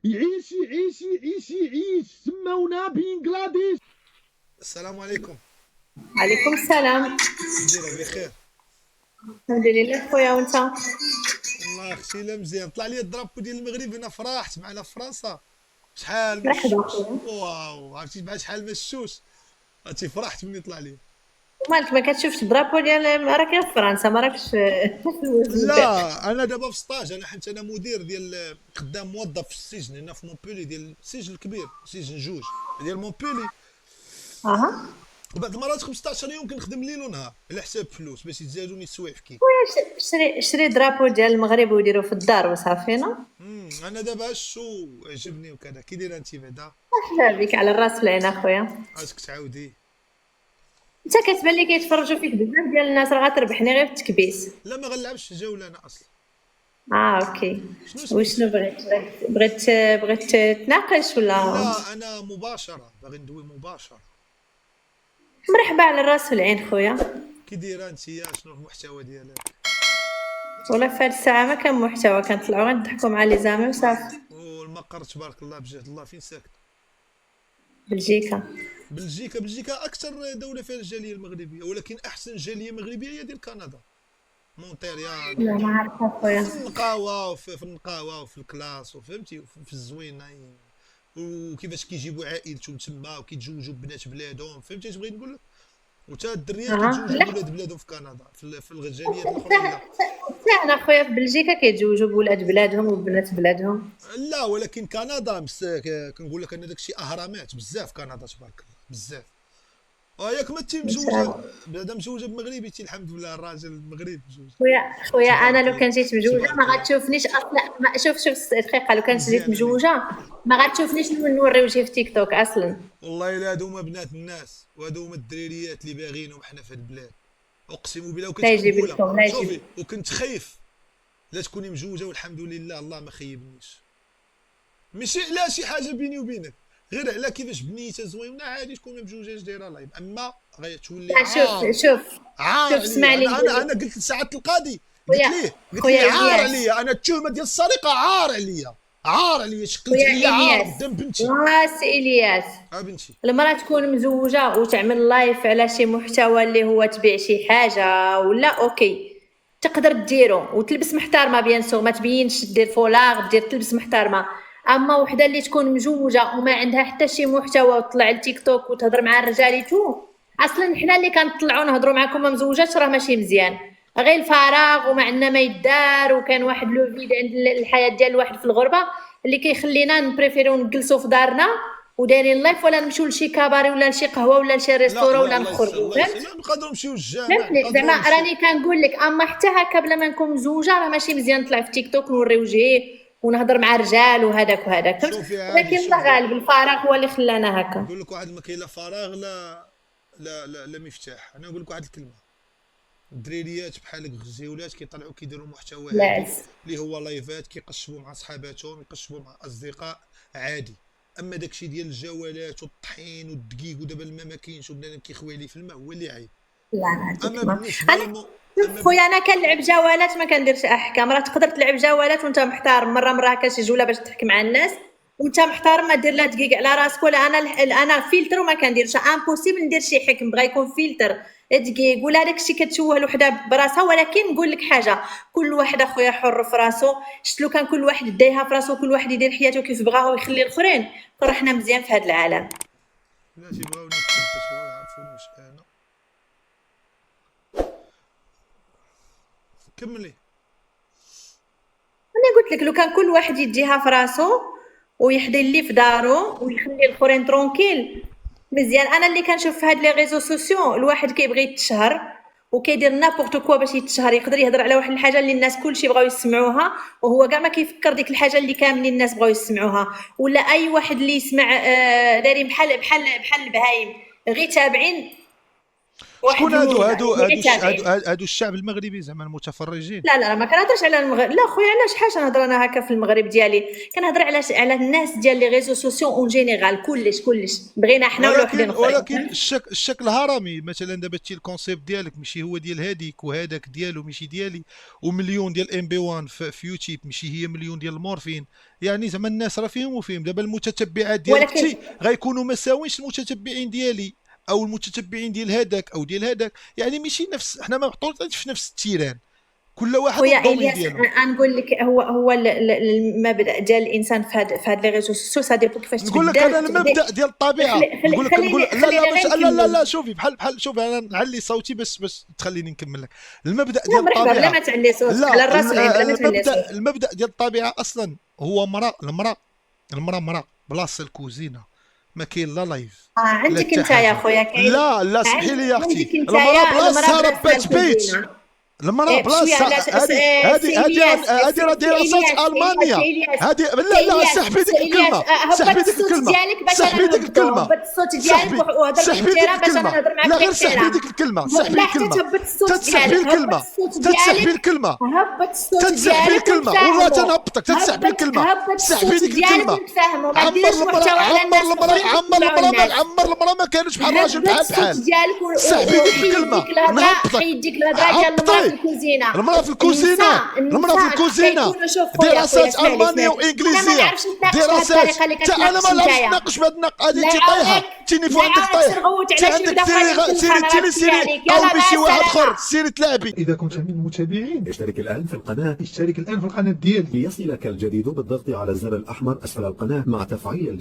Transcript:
يعيش يعيش يعيش يعيش سمونا بنغلاديش. السلام عليكم. عليكم السلام. كي دايره؟ بخير. الحمد لله خويا، وانت؟ والله اختي لا مزيان، طلع لي الدرابو ديال المغرب هنا، فرحت معنا في فرنسا. شحال من مرحبا الشوش، خويا. واو عرفتي بعد شحال من الشوش. عرفتي فرحت ملي طلع لي. مالك ما كتشوفش الدرابو ديال راك في فرنسا، ما راكش في الموزمبيق؟ لا انا دابا في ستاج، انا حيت انا مدير ديال خدام موظف في السجن هنا في مونبولي، ديال السجن الكبير، سجن جوج ديال مونبولي. اها. وبعض المرات 15 يوم كنخدم ليل ونهار على حساب فلوس باش يتزادوني السوايع في كيك. شري درابو ديال المغرب وديرو في الدار وصافي. نو انا دابا شو عجبني وكذا. كي دايره انت بعدا؟ احلى بك، على الراس في العين اخويا. عايزك تعاودي. انت كتبان لي كيتفرجوا فيك بزاف ديال الناس، راه غتربحني غير بالتكبيس. لا ما غنلعبش جوله انا اصلا. اوكي. شنو سميت؟ وشنو بغيت تناقش ولا؟ لا انا مباشره، باغي ندوي مباشره. مرحبا، على الراس في العين خويا. كي دايره انت؟ شنو المحتوى ديالك؟ ولا في هاد الساعه ما كان محتوى، كنطلعوا غنضحكوا مع لي زامي وصافي. والمقر تبارك الله بجهد الله، فين ساكن؟ بلجيكا. بلجيكا. بلجيكا اكثر دوله فيها الجاليه المغربيه، ولكن احسن جاليه مغربيه هي ديال كندا، مونتريال. لا ما عارفه في خويا. النقاوه وفي النقاوه وفي الكلاس، وفهمتي، وفي الزوينه، وكيفاش كيجيبوا عائلتهم تما وكيتزوجوا بنات بلادهم، فهمتي اش بغيت نقول لك. وتا الدريات اها. كيتزوجوا لا، بولاد بلادهم في كندا، في الجاليات حتى الاخرين لا. حتى انا خويا في بلجيكا كيتزوجوا بولاد بلادهم وبنات بلادهم. لا ولكن كندا كنقول لك ان داكشي اهرامات بزاف، كندا تبارك الله بزاف. ياك ما تي ان شاء مزوجه الله. بعدا، مزوجه بمغربي تي الحمد لله، الراجل المغربي مزوج. خويا انا تبارك لو الله كان جيت مجوجه ما تبارك الله. غتشوفنيش اصلا. ما شوف دقيقه، لو كانت جيت مزيان عليك. مجوجه ما غتشوفنيش نوري وجهي في تيك توك اصلا. والله الا هادو هما بنات الناس، وهادو هما الدريريات اللي باغينهم حنا في هاد البلاد. اقسم بالله وكنت لا يجيب كنقولها. لكم، لا يجيب. شوفي وكنت خايف لا تكوني مزوجه، والحمد لله الله ما خيبنيش. ماشي على شي حاجه بيني وبينك، غير على كيفاش بنيته زوينه عادي تكون ما مجوجاش دايره لايف، اما غتولي لا عار. عار شوف اسمع عليا. لي انا نقول انا لك. انا قلت لسعاده القاضي، قلت خويا ليه قلت ليه خويا عار الياس عليا، انا التهمه ديال السرقه عار عليا. عار عليا، شكلت خويا عليا عار الياس قدام بنتي. راس الياس. بنتي. المرأة تكون مزوجة وتعمل لايف على شي محتوى اللي هو تبيع شي حاجة ولا اوكي، تقدر ديرو وتلبس محترمة بيان سور، ما تبينش دير فولاغ، دير تلبس محترمة. اما وحدة اللي تكون مزوجة وما عندها حتى شي محتوى وتطلع لتيك توك وتهضر مع الرجال اصلا حنا اللي كنطلعوا نهضروا معكم ما مزوجات راه ماشي مزيان. غير الفراغ وما عندنا ما يدار، وكان واحد لو فيد عند الحياة ديال الواحد في الغربة اللي كيخلينا نبريفيرو نجلسوا في دارنا ودايرين لايف، ولا نمشيو لشي كاباري ولا لشي قهوه ولا لشي لا ريستورا لا، ولا الله يسر نخرجوا، الله يسر، فهمت؟ لا نقدروا نمشيو للجامع، فهمتني زعما، نقدروا نمشيو. راني كنقول لك اما حتى هكا بلا ما نكون مزوجه راه ماشي مزيان نطلع في تيك توك نوري وجهي ونهضر مع رجال وهذاك وهذاك، فهمت؟ شوفي عادي، ولكن الله شوفي غالب، الفراغ هو اللي خلانا هكا. نقول لك واحد المكاين، لا فراغ لا لا مفتاح. انا نقول لك واحد الكلمه، الدريريات بحالك غزيولات كيطلعوا كيديروا محتوى لا هادف عز. اللي هو لايفات، كيقشبوا مع صحاباتهم، يقشبوا مع اصدقاء عادي. اما داكشي ديال الجولات والطحين والدقيق، ودابا الماء ما كاينش وبنادم كيخوي عليه في الماء، هو اللي عيب. لا نعطيك اما ما بالنسبه انا. اما شوف خويا انا كنلعب جولات ما كنديرش احكام، راه تقدر تلعب جولات وانت محترم، مره هكا شي جوله باش تحكي مع الناس وانت محترم، ما دير لا دقيق على راسك ولا انا فلتر وما كنديرش امبوسيبل ندير شي حكم، بغا يكون فلتر دقيق ولا داكشي كتشوه الوحده براسها. ولكن نقول لك حاجه، كل واحد اخويا حر في راسو، شفت لو كان كل واحد دايها في راسو وكل واحد يدير حياته كيف بغاه ويخلي الاخرين، راه حنا مزيان في هذا العالم. لا تيبغاوني نكذب، تيبغاو يعرفوني واش انا. كملي. انا قلت لك لو كان كل واحد يديها في راسو ويحضر اللي في دارو ويخلي الاخرين ترونكيل مزيان. انا اللي كنشوف في هاد لي ريزو سوسيو الواحد كيبغي يتشهر وكيدير نابورت كوا باش يتشهر، يقدر يهضر على واحد الحاجه اللي الناس كلشي بغاو يسمعوها وهو كاع ما كيفكر ديك الحاجه اللي كاملين الناس بغاو يسمعوها. ولا اي واحد اللي يسمع دايرين بحال البهايم غير تابعين. شكون هادو تابعين. هادو الشعب المغربي زعما المتفرجين؟ لا ما كنهضرش على المغرب، لا خويا علاش حاجه نهضر انا هكا في المغرب ديالي، كنهضر على الناس ديال لي ريزو سوسيو اون جينيرال، كلش بغينا حنا ولا وحدين اخرين. ولكن الشكل هرمي مثلا دابا تي الكونسيبت ديالك ماشي هو ديال هذيك، وهذاك ديالو ماشي ديالي، ومليون ديال ام بي 1 في يوتيوب ماشي هي مليون ديال المورفين. يعني زعما الناس راه فيهم وفيهم. دابا المتتبعات ديالك تي غيكونوا ما ساوينش المتتبعين ديالي او المتتبعين ديال هذاك او ديال هذاك، يعني ماشي نفس، حنا ما محطوطينش في نفس التيران، كل واحد خويا والدومين الياس ديالو. نقول لك هو المبدا ديال الانسان في هاد لي ريزو سوسيو سا ديبو كيفاش نقول لك انا المبدا ديال الطبيعه، نقول لك لا شوفي بحال شوفي انا نعلي صوتي باش تخليني نكمل لك. المبدا ديال الطبيعه بلا ما تعلي صوتك على الراس بلا ما تعلي صوتك. المبدا ديال الطبيعه اصلا هو المراه بلاصه الكوزينه، ما كاين لا لايف. عندك انت يا خويا كاين، لا سمحي لي يا اختي، المراه بلاصه ربات بيت، المراه بلاصه هذه راه دراسات المانيا. هذه لا سحبي ديك الكلمه، سحبي ديك الكلمه، سحبي ديك الكلمه، سحبي ديك الكلمه، لا غير سحبي ديك الكلمه، سحبي الكلمه، تتسحبي الكلمه، تتسحبي الكلمه، تتسحبي الكلمه، والله تنهبطك، تتسحبي الكلمه، سحبي ديك الكلمه. عمر المراه ما كانش بحال الراجل بحال سحبي ديك الكلمه، نهبطك. حيد ديك الهضره ديال المراه في الكوزينه، المراه في الكوزينه، دراسات المانيه وانجليزيه، دراسات انا ما نعرفش نناقش بهاد هذه انت طايحه، تينيفو عندك طايح، عندك سيري او بشي واحد اخر سيري تلعبي. اذا كنت من المتابعين اشترك الآن في القناة اشترك الان في القناه ديالي ليصلك الجديد بالضغط على الزر الأحمر أسفل القناة مع تفعيل